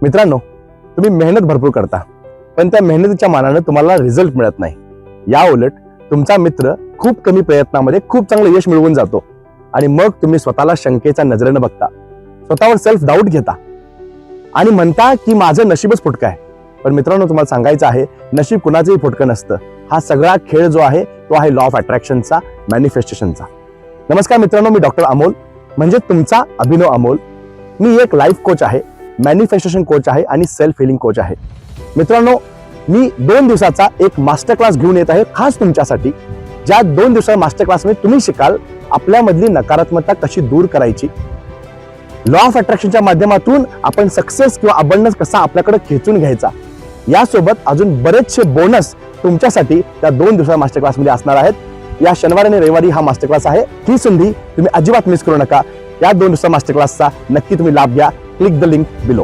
मित्रांनो, तुम्ही मेहनत भरपूर करता, पण त्या मेहनतीच्या मानाने तुम्हाला रिझल्ट मिळत नाही. या उलट तुमचा मित्र खूप कमी प्रयत्नामध्ये खूप चांगलं यश मिळवून जातो आणि मग तुम्ही स्वतःला शंकेच्या नजरेनं बघता, स्वतःवर सेल्फ डाऊट घेता आणि म्हणता की माझं नशीबच फुटकं आहे. पण मित्रांनो, तुम्हाला सांगायचं आहे, नशीब कुणाचंही फुटकं नसतं. हा सगळा खेळ जो आहे तो आहे लॉ ऑफ अट्रॅक्शनचा, मॅनिफेस्टेशनचा. नमस्कार मित्रांनो, मी डॉक्टर अमोल, म्हणजे तुमचा अभिनव अमोल. मी एक लाईफ कोच आहे, मॅनिफेस्टेशन कोच आहे आणि सेल्फ हिलिंग कोच आहे. मित्रांनो, मी 2 दिवसाचा एक मास्टर क्लास घेऊन येत आहे खास तुमच्यासाठी. ज्या 2 दिवसाच्या मास्टर क्लासमध्ये तुम्ही शिकाल आपल्यामधली नकारात्मकता कशी दूर करायची, लॉ ऑफ अट्रॅक्शनच्या माध्यमातून आपण सक्सेस किंवा अबंडन्स कसा आपल्याकडे खेचून घ्यायचा, यासोबत अजून बरेचसे बोनस तुमच्यासाठी त्या 2 दिवसाच्या मास्टर क्लासमध्ये असणार आहेत. या शनिवारी आणि रविवारी हा मास्टर क्लास आहे. ही संधी तुम्ही अजिबात मिस करू नका. या 2 दिवसाच्या मास्टर क्लासचा नक्की तुम्ही लाभ घ्या. Click the link below.